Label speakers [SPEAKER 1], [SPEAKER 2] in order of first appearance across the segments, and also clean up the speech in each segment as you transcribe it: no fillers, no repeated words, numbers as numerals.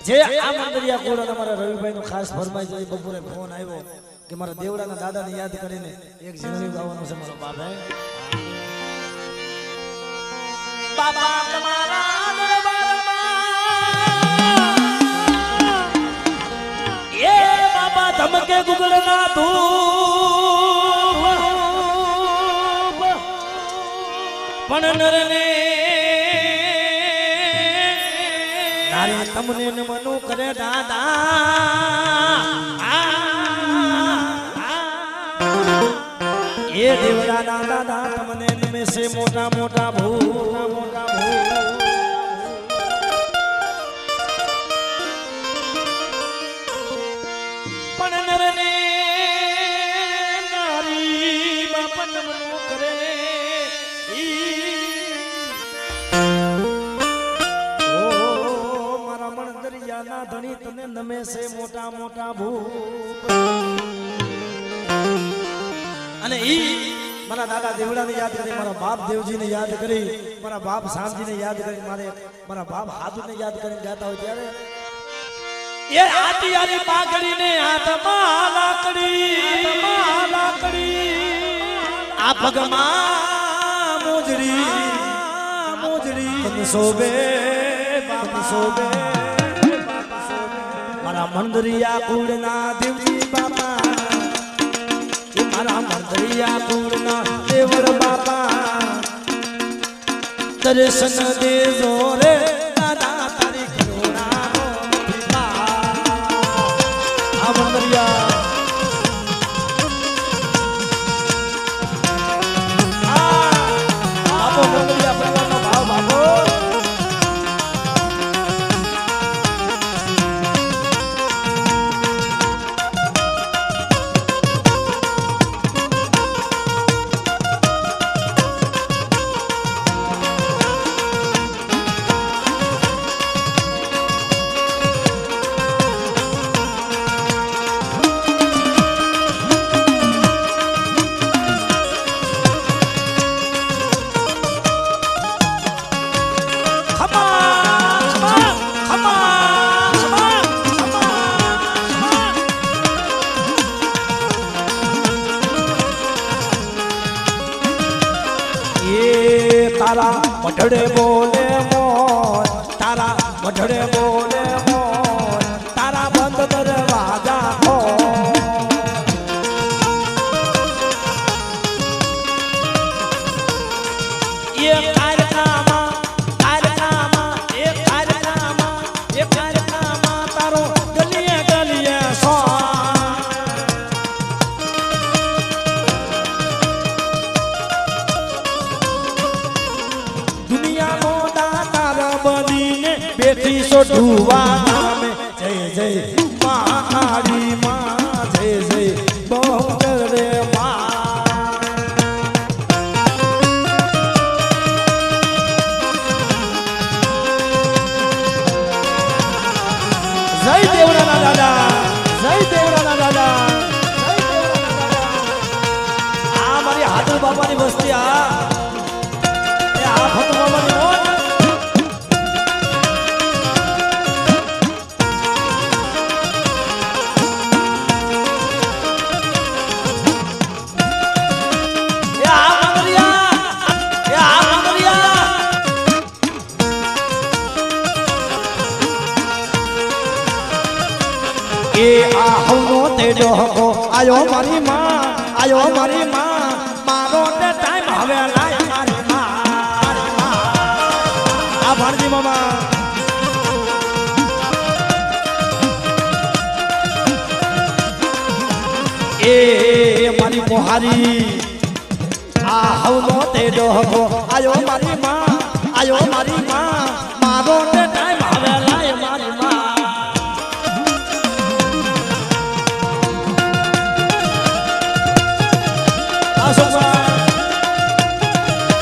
[SPEAKER 1] જે આ મંદરિયા કોડ અમારા રવિભાઈ નો ખાસ ફરમાઈ જાય બપોરે ફોન આવ્યો કે મારા દેવડાના દાદાને યાદ કરીને એક ઝીણવી ગાવાનો છે મારો બાપ હે બાબા તમારા દરબારમાં એ બાબા ધમકે ગુગળના ધૂપ પણ નરને નારી તમને મનો કરે દાદા એ દેવડાના દાદા તમને નિમેષે મોટા મોટા પણ નરને નારી બાપન મનો કરે ના ધણી તને નમે છે મોટા મોટા ભૂપ અને ઈ મારા દાદા દેવડાને યાદ કરી મારા બાપ દેવજીને યાદ કરી મારા બાપ શામજીને યાદ કરી મારા બાપ હાથુને યાદ કરીને ગાતા હોય ત્યારે એ આતી આરી પાઘડીને હાથમાં લાકડી આ પગમાં મોજડી તને શોભે બાપ શોભે મારા મંદરિયા કુળના દેવજી બાપા એ મારા મંદરિયા કુળના દેવર બાપા દર્શન દેજો રે દાદા તારી કરુણાનો આ મંદરિયા બાપો મંદરિયા પરિવારનો ભાવ બાપો તારા મઢડે બોલે મોર તારા મઢડે બોલે મોર તારા બંધ દરવાજા હો એ કારનામાં તારો ગલીએ ગલીએ સો બેઠી સો ઢુવા નામે જય જય મહાકાળી માં જય જય બહુચર રે જય દેવડાના દાદા જય દેવડાના દાદા આ મારી હાથુ બાપાની વસ્તી આ ફતુ બાબાની એ આ હવનો તેજો હકો આયો મારી માં મારો તે ટાઈમ હવે લાય મારી માં આ ભારજી મામા એ મારી મોહારી આ હવનો તેજો હકો આયો મારી માં મારો તે ટાઈમ હવે લાય મારી માં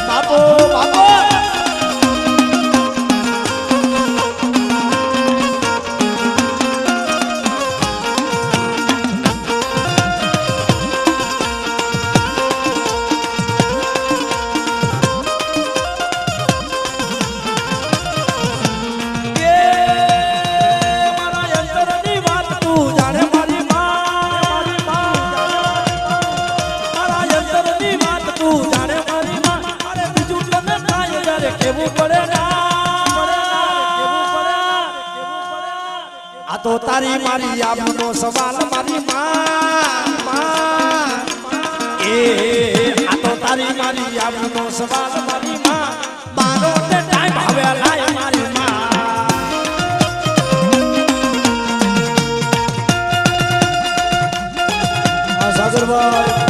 [SPEAKER 1] બાપો બાપો Yeah! આ તો તારી મારી આબરૂનો સવાલ મારી માં એ આ તો તારી મારી આબરૂનો સવાલ મારી માં મારો તે ટાઈમ હવે લાય મારી માં આ સાગરભાઈ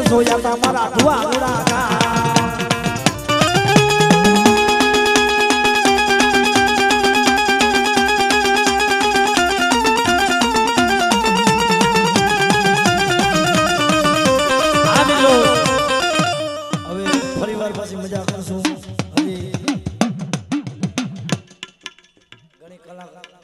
[SPEAKER 2] જોયા તા મારા ધુઆ ઉડાગા
[SPEAKER 1] મજા કરશું હવે ઘણી કલાકાર